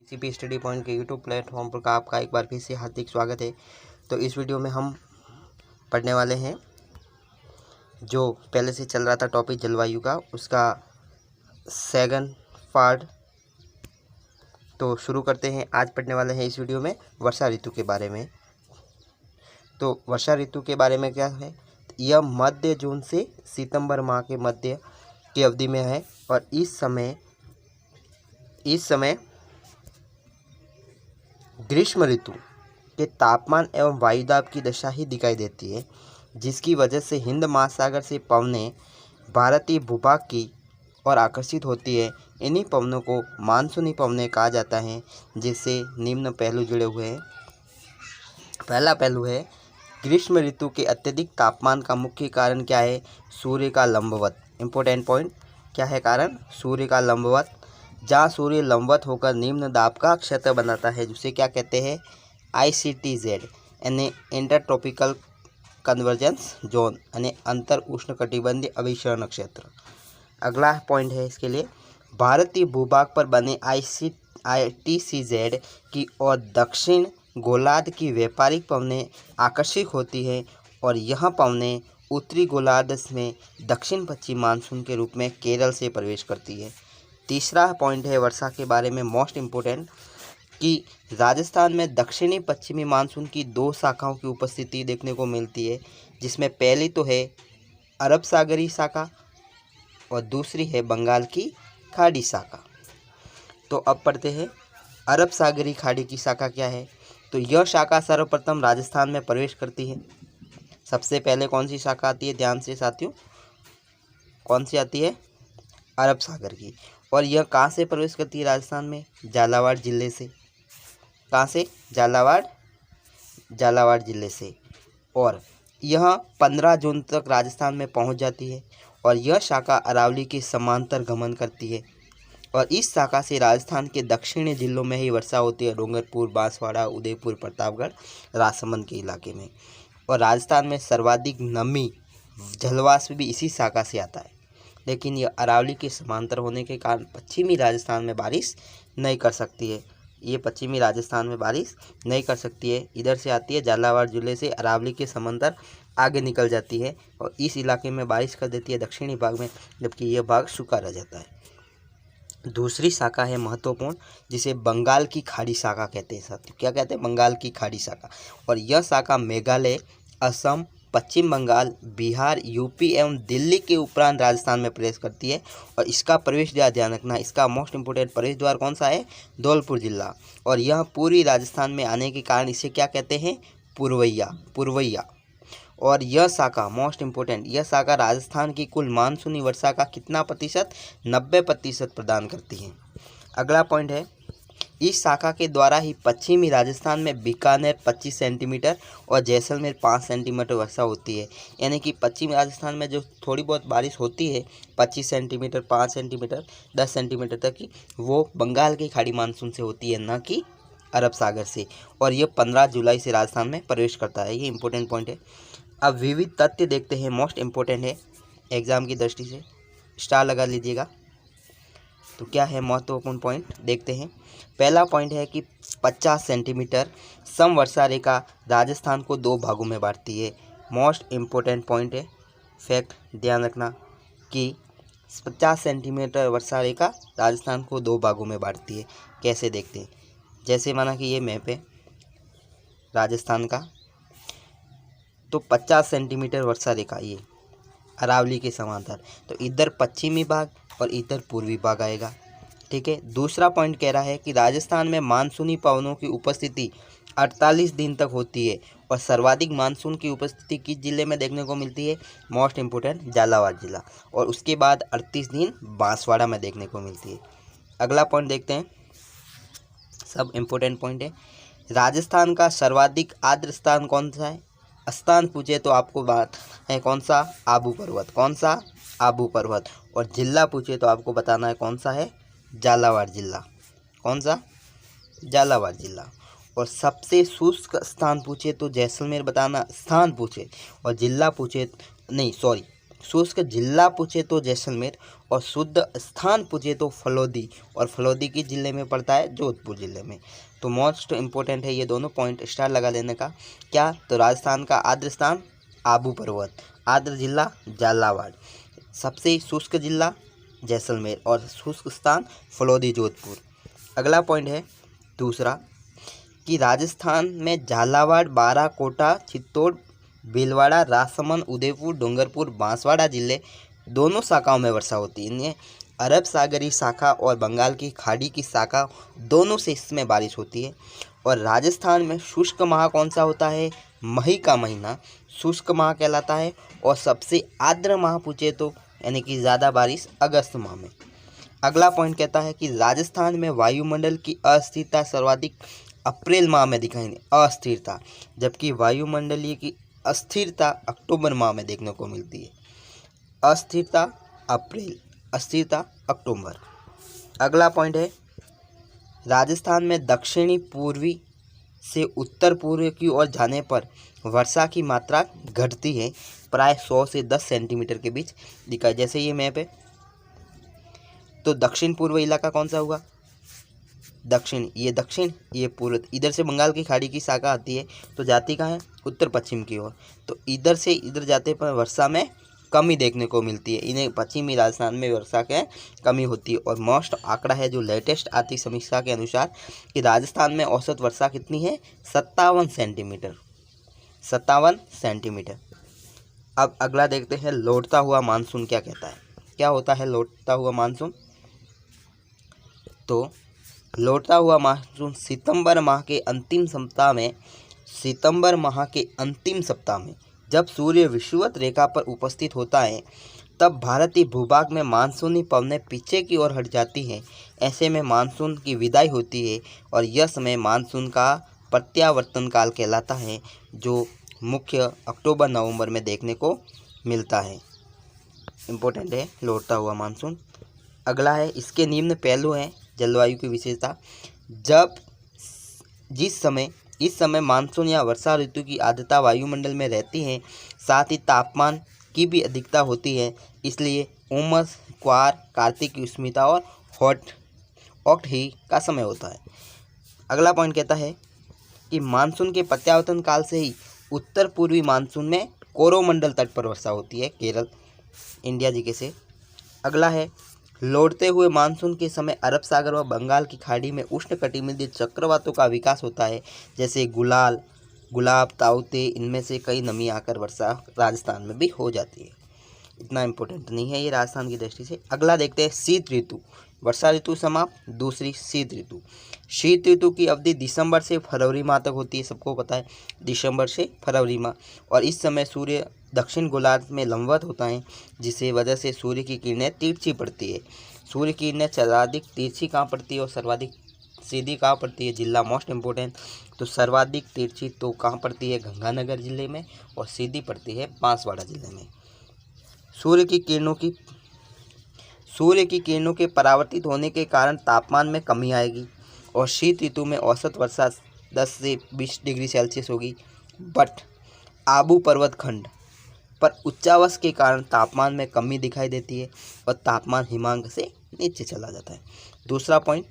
CP study point के YouTube platform पर का आपका एक बार फिर से हार्दिक स्वागत है। तो इस वीडियो में हम पढ़ने वाले हैं जो पहले से चल रहा था टॉपिक जलवायु का, उसका सेकंड पार्ट। तो शुरू करते हैं। आज पढ़ने वाले हैं इस वीडियो में वर्षा ऋतु के बारे में। तो वर्षा ऋतु के बारे में क्या है, यह मध्य जून से सितंबर माह के मध्य की अवधि में है और इस समय ग्रीष्म ऋतु के तापमान एवं वायुदाब की दशा ही दिखाई देती है, जिसकी वजह से हिंद महासागर से पवनें भारतीय भूभाग की ओर आकर्षित होती है। इन्हीं पवनों को मानसूनी पवनें कहा जाता है, जिससे निम्न पहलू जुड़े हुए हैं। पहला पहलू है ग्रीष्म ऋतु के अत्यधिक तापमान का मुख्य कारण क्या है, सूर्य का लंबवत। इम्पोर्टेंट पॉइंट क्या है कारण, सूर्य का लंबवत। जहाँ सूर्य लंबवत होकर निम्न दाब का क्षेत्र बनाता है, जिसे क्या कहते हैं, ICTZ यानी इंटरट्रॉपिकल कन्वर्जेंस जोन यानी अंतर उष्णकटिबंधीय अभिसरण क्षेत्र। अगला पॉइंट है इसके लिए, भारतीय भूभाग पर बने ITCZ की ओर दक्षिण गोलार्ध की व्यापारिक पवनें आकर्षित होती है और यह पवनें उत्तरी गोलार्ध में दक्षिण पश्चिम मानसून के रूप में केरल से प्रवेश करती है। तीसरा पॉइंट है वर्षा के बारे में मोस्ट इम्पोर्टेंट, कि राजस्थान में दक्षिणी पश्चिमी मानसून की दो शाखाओं की उपस्थिति देखने को मिलती है, जिसमें पहली तो है अरब सागरी शाखा और दूसरी है बंगाल की खाड़ी शाखा। तो अब पढ़ते हैं अरब सागरी खाड़ी की शाखा क्या है। तो यह शाखा सर्वप्रथम राजस्थान में प्रवेश करती है। सबसे पहले कौन सी शाखा आती है, ध्यान से साथियों, कौन सी आती है, अरब सागर की। और यह कहाँ से प्रवेश करती है राजस्थान में, झालावाड़ जिले से। कहाँ से, झालावाड़ जिले से। और यह 15 जून तक राजस्थान में पहुंच जाती है और यह शाखा अरावली के समांतर गमन करती है और इस शाखा से राजस्थान के दक्षिणी जिलों में ही वर्षा होती है, डूंगरपुर, बांसवाड़ा, उदयपुर, प्रतापगढ़, राजसमंद के इलाके में। और राजस्थान में सर्वाधिक नमी जलवाष्प भी इसी शाखा से आता है, लेकिन यह अरावली के समांतर होने के कारण पश्चिमी राजस्थान में बारिश नहीं कर सकती है। ये पश्चिमी राजस्थान में बारिश नहीं कर सकती है, इधर से आती है, झालावाड़ जिले से अरावली के समांतर आगे निकल जाती है और इस इलाके में बारिश कर देती है दक्षिणी भाग में, जबकि यह भाग सूखा रह जाता है। दूसरी शाखा है महत्वपूर्ण, जिसे बंगाल की खाड़ी शाखा कहते हैं साथियों। क्या कहते हैं, बंगाल की खाड़ी शाखा। और यह शाखा मेघालय, असम, पश्चिम बंगाल, बिहार, यूपी एवं दिल्ली के उपरांत राजस्थान में प्रवेश करती है और इसका प्रवेश द्वार ध्यान रखना, इसका मोस्ट इंपोर्टेंट प्रवेश द्वार कौन सा है, धौलपुर जिला। और यह पूरी राजस्थान में आने के कारण इसे क्या कहते हैं, पुरवैया। और यह शाखा मोस्ट इम्पोर्टेंट, यह शाखा राजस्थान की कुल मानसूनी वर्षा का कितना प्रतिशत, 90% प्रदान करती है। अगला पॉइंट है, इस शाखा के द्वारा ही पश्चिमी राजस्थान में बीकानेर 25 सेंटीमीटर और जैसलमेर 5 सेंटीमीटर वर्षा होती है। यानी कि पश्चिमी राजस्थान में जो थोड़ी बहुत बारिश होती है 25 सेंटीमीटर, 5 सेंटीमीटर, 10 सेंटीमीटर तक की, वो बंगाल की खाड़ी मानसून से होती है, ना कि अरब सागर से। और यह 15 जुलाई से राजस्थान में प्रवेश करता है। ये इंपॉर्टेंट पॉइंट है। अब विविध तथ्य देखते हैं, मोस्ट इम्पोर्टेंट है एग्जाम की दृष्टि से, स्टार लगा लीजिएगा। तो क्या है महत्वपूर्ण पॉइंट, देखते हैं। पहला पॉइंट है कि 50 सेंटीमीटर समवर्षा रेखा राजस्थान को दो भागों में बांटती है। मोस्ट इम्पोर्टेंट पॉइंट है, फैक्ट ध्यान रखना कि 50 सेंटीमीटर वर्षा रेखा राजस्थान को दो भागों में बांटती है। कैसे देखते हैं, जैसे माना कि ये मैप है राजस्थान का, तो 50 सेंटीमीटर वर्षा रेखा ये अरावली के समांतर, तो इधर पश्चिमी भाग और इधर पूर्वी भाग आएगा, ठीक है। दूसरा पॉइंट कह रहा है कि राजस्थान में मानसूनी पवनों की उपस्थिति 48 दिन तक होती है और सर्वाधिक मानसून की उपस्थिति किस जिले में देखने को मिलती है, मोस्ट इम्पोर्टेंट झालावाड़ जिला, और उसके बाद 38 दिन बांसवाड़ा में देखने को मिलती है। अगला पॉइंट देखते हैं, सब इम्पोर्टेंट पॉइंट है। राजस्थान का सर्वाधिक आर्द्र स्थान कौन सा है, स्थान पूछे तो आपको बात है कौन सा, आबू पर्वत। कौन सा, आबू पर्वत। और जिला पूछे तो आपको बताना है कौन सा है, झालावाड़ जिला। कौन सा, झालावाड़ जिला। और सबसे शुष्क स्थान पूछे तो जैसलमेर बताना, स्थान पूछे, और जिला पूछे नहीं, सॉरी, शुष्क जिला पूछे तो जैसलमेर और शुद्ध स्थान पूछे तो फलोदी, और फलोदी किस जिले में पड़ता है? जोधपुर जिले में। तो मोस्ट इम्पोर्टेंट है ये दोनों पॉइंट स्टार लगा लेने का। क्या? तो राजस्थान का आर्द्र स्थान आबू पर्वत, आर्द्र जिला झालावाड़, सबसे शुष्क जिला जैसलमेर और शुष्क स्थान फलोदी जोधपुर। अगला पॉइंट है दूसरा कि राजस्थान में झालावाड़, बाराकोटा, चित्तौड़, भीलवाड़ा, राजसमंद, उदयपुर, डूंगरपुर, बांसवाड़ा जिले दोनों शाखाओं में वर्षा होती है। इन्हें अरब सागरी शाखा और बंगाल की खाड़ी की शाखा दोनों से इसमें बारिश होती है। और राजस्थान में शुष्क माह कौन सा होता है? मई का महीना शुष्क माह कहलाता है। और सबसे आर्द्र माह पूछे तो यानी कि ज़्यादा बारिश अगस्त माह में। अगला पॉइंट कहता है कि राजस्थान में वायुमंडल की अस्थिरता सर्वाधिक अप्रैल माह में दिखाई दे, अस्थिरता, जबकि वायुमंडलीय की अस्थिरता अक्टूबर माह में देखने को मिलती है। अस्थिरता अप्रैल, अस्थिरता अक्टूबर। अगला पॉइंट है राजस्थान में दक्षिणी पूर्वी से उत्तर पूर्व की ओर जाने पर वर्षा की मात्रा घटती है, प्राय 100 से 10 सेंटीमीटर के बीच दिखाई। जैसे ये मैप है तो दक्षिण पूर्व इलाका कौन सा हुआ? दक्षिण, ये दक्षिण, ये पूर्व। इधर से बंगाल की खाड़ी की शाखा आती है तो जाती कहाँ है? उत्तर पश्चिम की ओर। तो इधर से इधर जाते पर वर्षा में कमी देखने को मिलती है। इन्हें पश्चिमी राजस्थान में वर्षा के कमी होती है। और मोस्ट आंकड़ा है जो लेटेस्ट आर्थिक समीक्षा के अनुसार कि राजस्थान में औसत वर्षा कितनी है? 57 सेंटीमीटर, 57 सेंटीमीटर। अब अगला देखते हैं लौटता हुआ मानसून क्या कहता है। क्या होता है लौटता हुआ मानसून? तो लौटता हुआ मानसून सितंबर माह के अंतिम सप्ताह में जब सूर्य विषुवत रेखा पर उपस्थित होता है तब भारतीय भूभाग में मानसूनी पवनें पीछे की ओर हट जाती हैं। ऐसे में मानसून की विदाई होती है और यह समय मानसून का प्रत्यावर्तन काल कहलाता है, जो मुख्य अक्टूबर नवंबर में देखने को मिलता है। इम्पोर्टेंट है लौटता हुआ मानसून। अगला है इसके निम्न पहलू हैं जलवायु की विशेषता। इस समय मानसून या वर्षा ऋतु की आर्द्रता वायुमंडल में रहती है, साथ ही तापमान की भी अधिकता होती है, इसलिए उमस, क्वार, कार्तिक की उष्णता और हॉट ऑक्ट का समय होता है। अगला पॉइंट कहता है कि मानसून के प्रत्यावर्तन काल से ही उत्तर पूर्वी मानसून में कोरोमंडल तट पर वर्षा होती है, केरल, इंडिया जीके से। अगला है लौटते हुए मानसून के समय अरब सागर व बंगाल की खाड़ी में उष्णकटिबंधीय चक्रवातों का विकास होता है, जैसे गुलाब, ताउते, इनमें से कई नमी आकर वर्षा राजस्थान में भी हो जाती है। इतना इम्पोर्टेंट नहीं है ये राजस्थान की दृष्टि से। अगला देखते हैं शीत ऋतु। वर्षा ऋतु समाप्त, दूसरी शीत ऋतु। शीत ऋतु की अवधि दिसंबर से फरवरी माह तक होती है, सबको पता है, दिसंबर से फरवरी माह। और इस समय सूर्य दक्षिण गोलार्ध में लंबवत होता है, जिससे वजह से सूर्य की किरणें तिरछी पड़ती है। सूर्य की किरणें सर्वाधिक तिरछी कहाँ पड़ती है और सर्वाधिक सीधी कहाँ पड़ती है? जिला मोस्ट इम्पोर्टेंट। तो सर्वाधिक तिरछी तो कहाँ पड़ती है? गंगानगर जिले में, और सीधी पड़ती है बांसवाड़ा जिले में। सूर्य की किरणों के परावर्तित होने के कारण तापमान में कमी आएगी और शीत ऋतु में औसत वर्षा 10 से 20 डिग्री सेल्सियस होगी। बट आबू पर्वत खंड पर उच्चावश के कारण तापमान में कमी दिखाई देती है और तापमान हिमांक से नीचे चला जाता है। दूसरा पॉइंट,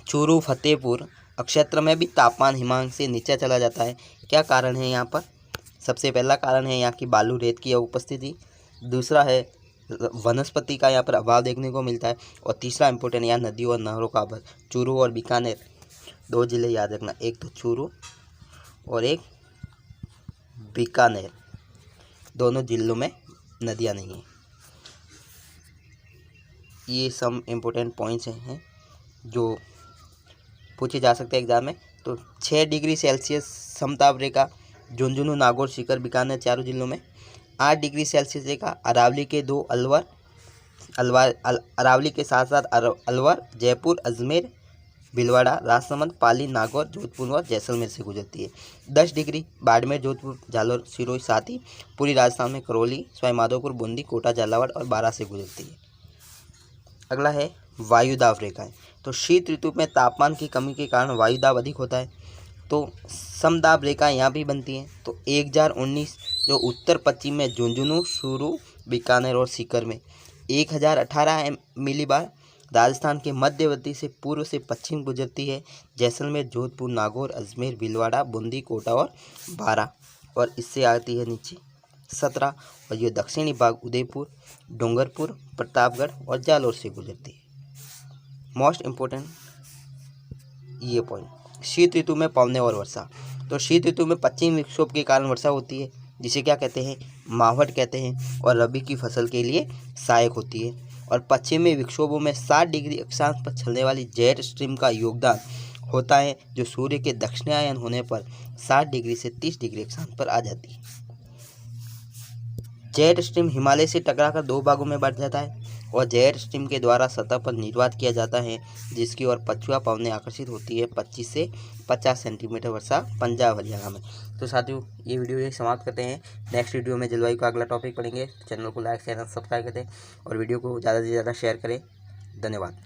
चूरू फतेहपुर क्षेत्र में भी तापमान हिमांक से नीचे चला जाता है। क्या कारण है यहाँ पर? सबसे पहला कारण है यहाँ की बालू रेत की उपस्थिति। दूसरा है वनस्पति का यहाँ पर अभाव देखने को मिलता है। और तीसरा इंपॉर्टेंट, यहाँ नदियों और नहरों का अभाव। चूरू और बीकानेर 2 जिले याद रखना, एक तो चूरू और एक बीकानेर, दोनों जिलों में नदियाँ नहीं हैं। ये सम इम्पोर्टेंट पॉइंट्स हैं जो पूछे जा सकते हैं एग्जाम में। तो 6 डिग्री सेल्सियस समताप रेखा झुंझुनू, नागौर, सीकर, बीकानेर चारों जिलों में। 8 डिग्री सेल्सियस रेखा अरावली के 2 अरावली के साथ साथ अलवर, जयपुर, अजमेर, भीलवाड़ा, राजसमंद, पाली, नागौर, जोधपुर और जैसलमेर से गुजरती है। 10 डिग्री बाड़मेर, जोधपुर, जालोर, सिरोही, साथ ही पूरी राजस्थान में करौली, सवाईमाधोपुर, बूंदी, कोटा, झालावाड़ और बारां से गुजरती है। अगला है वायुदाब रेखाएं। तो शीत ऋतु में तापमान की कमी के कारण वायुदाब अधिक होता है, तो समदाब रेखाएं यहाँ भी बनती हैं। तो 1019 जो उत्तर पश्चिम में झुंझुनू, चूरू, बीकानेर और सीकर में 1018 मिलीबार राजस्थान के मध्यवर्ती से पूर्व से पश्चिम गुजरती है, जैसलमेर, जोधपुर, नागौर, अजमेर, भीलवाड़ा, बूंदी, कोटा और बारा। और इससे आती है नीचे 17 और ये दक्षिणी भाग उदयपुर, डूंगरपुर, प्रतापगढ़ और जालौर से गुजरती है। मोस्ट इम्पोर्टेंट ये पॉइंट, शीत ऋतु में पवने और वर्षा। तो शीत ऋतु में पश्चिमी विक्षोभ के कारण वर्षा होती है, जिसे क्या कहते हैं, मावट कहते हैं, और रबी की फसल के लिए सहायक होती है। और पश्चिमी विक्षोभों में 60 डिग्री अक्षांश पर चलने वाली जेट स्ट्रीम का योगदान होता है, जो सूर्य के दक्षिणायन होने पर 60 डिग्री से 30 डिग्री अक्षांश पर आ जाती है। जेट स्ट्रीम हिमालय से टकराकर दो भागों में बढ़ जाता है और जेट स्ट्रीम के द्वारा सतह पर निर्वात किया जाता है, जिसकी ओर पछुआ पवनें आकर्षित होती है। 25 से 50 सेंटीमीटर वर्षा पंजाब हरियाणा में। तो साथियों, ये वीडियो यही समाप्त करते हैं। नेक्स्ट वीडियो में जलवायु का अगला टॉपिक पढ़ेंगे। चैनल को लाइक शेयर सब्सक्राइब करें और वीडियो को ज़्यादा से ज़्यादा शेयर करें। धन्यवाद।